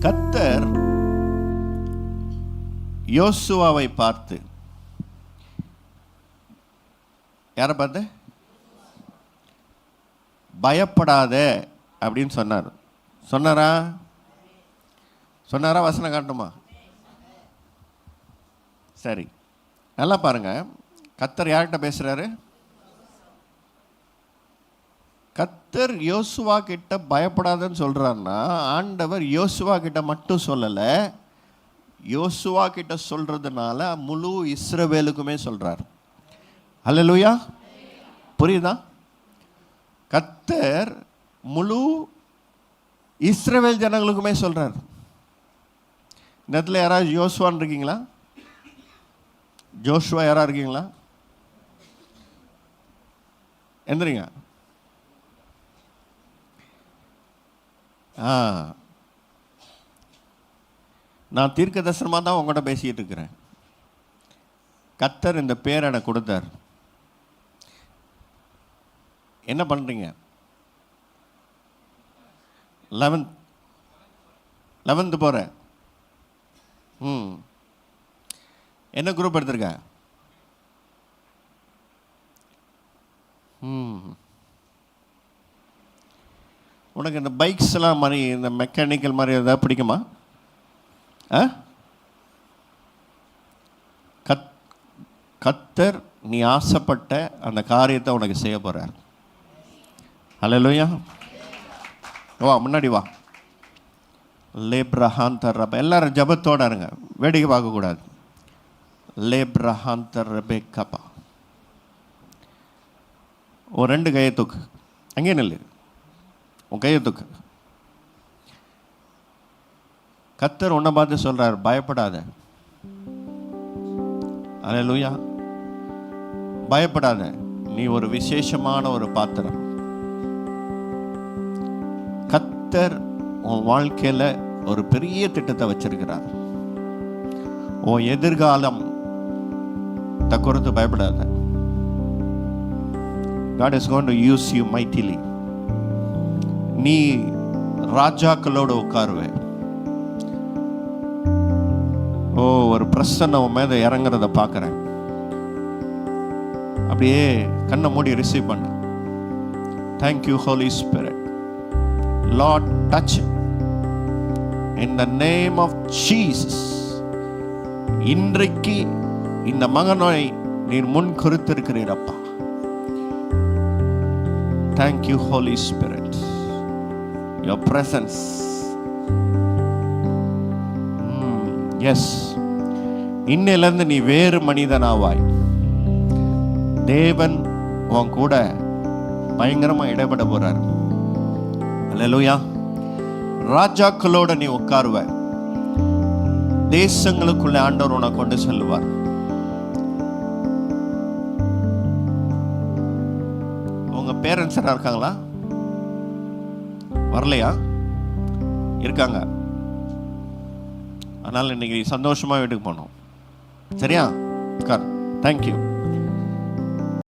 கர்த்தர் யோசுவாவை பார்த்து, யாரை பார்த்து? பயப்படாத அப்படின்னு சொன்னார். சொன்னாரா? வசனம் காட்டுமா? சரி, நல்லா பாருங்க. கர்த்தர் யார்கிட்ட பேசுறாரு? கர்த்தர் யோசுவா கிட்ட பயப்படாதன்னு சொல்றாருன்னா, ஆண்டவர் யோசுவா கிட்ட மட்டும் சொல்லலை, யோசுவா கிட்ட சொல்றதுனால முழு இஸ்ரவேலுக்குமே சொல்றார். அல்லேலூயா. புரியுதா? கர்த்தர் முழு இஸ்ரவேல் ஜனங்களுக்குமே சொல்றார். இந்த இடத்துல யாராவது யோசுவான்னு இருக்கீங்களா? ஜோஷுவா யாரா இருக்கீங்களா? எந்திரிங்க. நான் தீர்க்க தரிசனமாக தான் உங்கள்கிட்ட பேசிக்கிட்டு இருக்கிறேன். கர்த்தர் இந்த பேர் எனக்கு கொடுத்தார். என்ன பண்ணுறீங்க? 11th போகிறேன். என்ன குரூப் எடுத்திருக்க? உனக்கு இந்த பைக்ஸ் எல்லாம் மாதிரி, இந்த மெக்கானிக்கல் மாதிரி எதாவது பிடிக்குமா? கர்த்தர் நீ ஆசைப்பட்ட அந்த காரியத்தை உனக்கு செய்ய போகிறார். அல்லேலூயா. வா, முன்னாடி வா. லேப்ரஹாந்தர் ரப, எல்லாரும் ஜபத்தோட இருங்க, வேடிக்கை பார்க்கக்கூடாது. லேப்ரஹாந்தர் ரபே கபா. ஒரு 2 கையை தூக்கு. அங்கே நில்லு, உன் கையை தூக்கு. கர்த்தர் உன்னை பார்த்து சொல்றார், பயப்படாத. அல்லேலூயா. பயப்படாத, நீ ஒரு விசேஷமான ஒரு பாத்திரம். கர்த்தர் உன் வாழ்க்கையில ஒரு பெரிய திட்டத்தை வச்சிருக்கிறார். உன் எதிர்காலம் குறித்து பயப்படாத. God is going to use you mightily. நீ ராஜாக்களோடு உட்காருவே. ஒரு பிரசன்னம் மேல இறங்குறத பார்க்குறேன். அப்படியே கண்ணை மூடி ரிசீவ் பண்ணு. Thank you Holy Spirit. Lord touch in the name of Jesus. இன்றைக்கு இந்த மகனை நீர் முன் குறித்திருக்கிறீரப்பா. Thank you Holy Spirit. Your presence. Yes, இன்னிலிருந்து நீ வேறு மனிதனாவாய். தேவன் உன் கூட பயங்கரமா இடைப்பட போறார். அல்லேலூயா. ராஜாக்களோட நீ உட்காருவ. தேசங்களுக்குள்ள ஆண்டவர் உன்னை கொண்டு செல்வார். உங்க பேரண்ட்ஸ் யாரா இருக்காங்களா? வரலையா? இருக்காங்க. அதனால இன்னைக்கு சந்தோஷமா வீட்டுக்கு போனோம். சரியா? தேங்க்யூ.